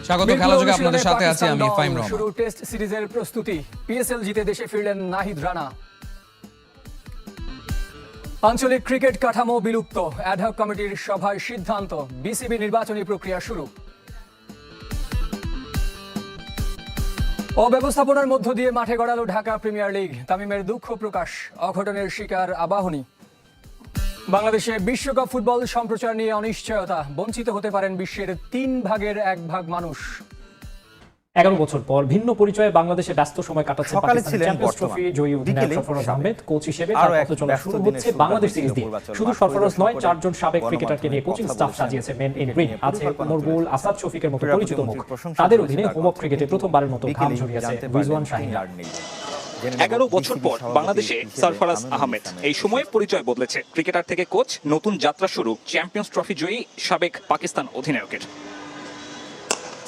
স্বাগত খেলাযোগে আপনাদের সাথে আছি আমি ফাইম রহমান। শুরু টেস্ট সিরিজের প্রস্তুতি, পিএসএল জিতে দেশে ফিরলেন নাহিদ রানা। আঞ্চলিক ক্রিকেট কাঠামো বিলুপ্ত, অ্যাডহক কমিটির সভায় সিদ্ধান্ত, বিসিবি নির্বাচনী প্রক্রিয়া শুরু। অব্যবস্থাপনার মধ্য দিয়ে মাঠে গড়ালো ঢাকা প্রিমিয়ার লিগ, তামিমের দুঃখ প্রকাশ, অঘটনের শিকার আবাহনী। বাংলাদেশে বিশ্বকাপ ফুটবল সম্প্রচার নিয়ে অনিশ্চয়তা, বঞ্চিত হতে পারেন বিশ্বের 3/1 মানুষ। 11 বছর পর ভিন্ন পরিচয়ে বাংলাদেশে ব্যস্ত সময় কাটাচ্ছে সকালে ছিলেন চ্যাম্পিয়ন্স ট্রফি জয়ী অধিনায়ক সরফরাজ আহমেদ। কোচ হিসেবে তার পথ চলা শুরু হচ্ছে বাংলাদেশ সিরিজ দিয়ে। শুধু সরফরাজ নয়, 4 জন সাবেক ক্রিকেটারকে নিয়ে কোচিং স্টাফ সাজিয়েছে মেন ইন গ্রিন। আছে ওমর গুল, আসাদ শফিকের মতো পরিচিত মুখ। তাদের অধীনে হোম অফ ক্রিকেটে প্রথমবারের মতো ঘাম ঝরিয়েছে রিজওয়ান শাহীন। 11 বছর পর বাংলাদেশে সরফরাজ আহমেদ। এই সময়ে পরিচয় বদলেছে, ক্রিকেটার থেকে কোচ, নতুন যাত্রা শুরু চ্যাম্পিয়ন্স ট্রফি জয়ী সাবেক পাকিস্তান অধিনায়কের।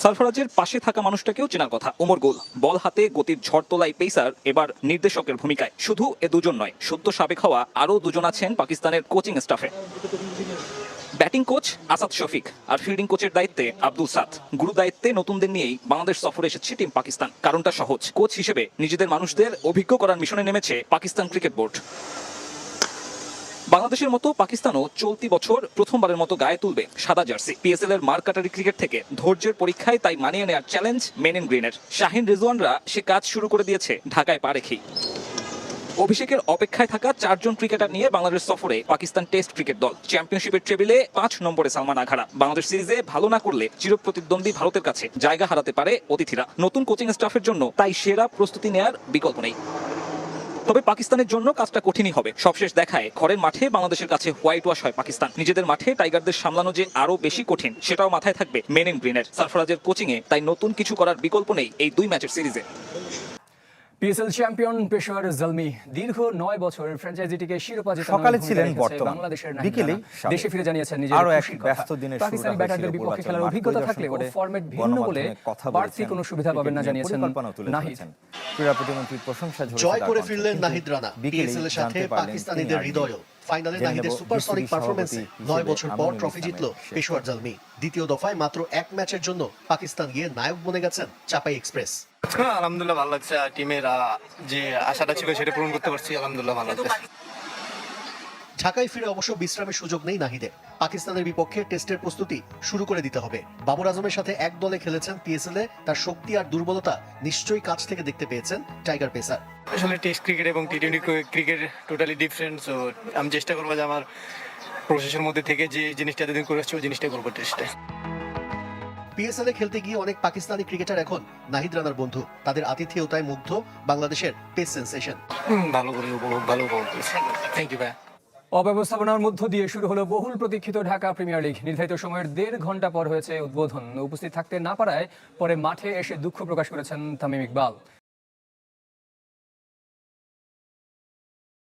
সরফরাজের পাশে থাকা মানুষটাকেও চেনার কথা, ওমর গুল। বল হাতে গতির ঝড় তোলাই পেসার এবার নির্দেশকের ভূমিকায়। শুধু এ দুজন নয়, সদ্য সাবেক হওয়া আরও দুজন আছেন পাকিস্তানের কোচিং স্টাফে। ব্যাটিং কোচ আসাদ শফিক আর ফিল্ডিং কোচের দায়িত্বে আব্দুল সাদ। গুরু দায়িত্বে নতুনদের নিয়েই বাংলাদেশ সফরে এসেছে টিম পাকিস্তান। কারণটা সহজ, কোচ হিসেবে নিজেদের মানুষদের অভিজ্ঞ করার মিশনে নেমেছে পাকিস্তান ক্রিকেট বোর্ড। বাংলাদেশের মতো পাকিস্তানও চলতি বছর প্রথমবারের মতো গায়ে তুলবে সাদা জার্সি। পিএসএল এর মারকাটারি ক্রিকেট থেকে ধৈর্যের পরীক্ষায় তাই মানিয়ে নেওয়ার চ্যালেঞ্জ মেন ইন গ্রিনের। শাহীন রিজওয়ানরা সে কাজ শুরু করে দিয়েছে ঢাকায় পা রেখেই। অভিষেকের অপেক্ষায় থাকা 4 জন ক্রিকেটার নিয়ে বাংলাদেশ সফরে পাকিস্তান টেস্ট ক্রিকেট দল। চ্যাম্পিয়নশিপের টেবিলে 5 নম্বরে সালমান আঘারা। বাংলাদেশ সিরিজে ভালো না করলে চিরপ্রতিদ্বন্দ্বী ভারতের কাছে জায়গা হারাতে পারে অতিথিরা। নতুন কোচিং স্টাফের জন্য তাই সেরা প্রস্তুতি নেয়ার বিকল্প নেই। তবে পাকিস্তানের জন্য কাজটা কঠিনই হবে। সবশেষ দেখায় ঘরের মাঠে বাংলাদেশের কাছে হোয়াইট ওয়াশ হয় পাকিস্তান। নিজেদের মাঠে টাইগারদের সামলানো যে আরো বেশি কঠিন, সেটাও মাথায় থাকবে মেন ইন গ্রিনের। সরফরাজের কোচিংয়ে তাই নতুন কিছু করার বিকল্প নেই এই 2 ম্যাচের সিরিজে। পিএসএল চ্যাম্পিয়ন পেশোয়ার জলমি দীর্ঘ 9 বছরের ফ্র্যাঞ্চাইজিটিকে শিরোপা জেতানোর সকালে ছিলেন ভূমিকা রেখেছে বর্তমান, বাংলাদেশের বিকেলেই দেশে ফিরে জানিয়েছেন নিজের আরো এক খুশির ব্যস্ত কথা। দিনের পাকিস্তানি শুরু ব্যাটারদের হয়েছিল বিপক্ষে পূর্বাচল খেলার মাঠ অভিজ্ঞতা পরিদর্শন থাকলেও করে ফরম্যাট ভিন্ন বলে গণমাধ্যমে কথা বাড়তি বলেছেন, কোনো সুবিধা পাবেন না ক্রিকেট জানিয়েছেন পরিকল্পনাও তুলে নাহিদ। ধরেছেন। ক্রীড়া প্রতিমন্ত্রীর প্রশংসা ঝরেছে জয় তার করে কণ্ঠে, ফিরলেন কিন্তু নাহিদ রানা, বিকেলেই পিএসএল এর সাথে জানতে পারলেন পাকিস্তানিদের তিনি আর হৃদয়ও। ফাইনালে জেনে নাহিদের নেব সুপারসনিক বিসিবি পারফরম্যান্সে সভাপতি 9 বছর পর আমিনুল ট্রফি জিতল ইসলামের শেষ পেশোয়ার জলমি। দ্বিতীয় দফায় মাত্র 1 ম্যাচের জন্য পাকিস্তান গিয়ে নায়ক বনে গেছেন চাপাই এক্সপ্রেস। আলহামদুলিল্লাহ ভালো লাগছে। টিমের যে আশাটা ছিল সেটা পূরণ করতে পারছি, আলহামদুলিল্লাহ ভালো লাগছে। ঢাকায় ফিরে অবশ্য বিশ্রামের সুযোগ নেই নাহিদের। পাকিস্তানের বিপক্ষে টেস্টের প্রস্তুতি শুরু করে দিতে হবে। বাবর আজমের সাথে এক দলে খেলেছেন পিএসএল এ, তার শক্তি আর দুর্বলতা নিশ্চয়ই কাছ থেকে দেখতে পেয়েছেন টাইগার পেসার। আসলে টেস্ট ক্রিকেট এবং টি-20 ক্রিকেট টোটালি ডিফারেন্ট। সো আমি চেষ্টা করবো যে আমার প্রসেসের মধ্যে থেকে যে জিনিসটা এতদিন করে আসছি ওই জিনিসটা করবো টেস্টে। পিএসএল এ খেলতে গিয়ে অনেক পাকিস্তানি ক্রিকেটার এখন নাহিদ রানার বন্ধু। তাদের আতিথেয়তায় মুগ্ধ বাংলাদেশের পেস সেন্সেশন। ভালো করে ভালো উপভোগ করেছি। থ্যাংক ইউ ভাই। অব্যবস্থাপনার মধ্য দিয়ে শুরু হলো বহুল প্রতীক্ষিত ঢাকা প্রিমিয়ার লিগ। নির্ধারিত সময়ের 1.5 ঘন্টা পর হয়েছে উদ্বোধন। উপস্থিত থাকতে না পারায় পরে মাঠে এসে দুঃখ প্রকাশ করেছেন তামিম ইকবাল।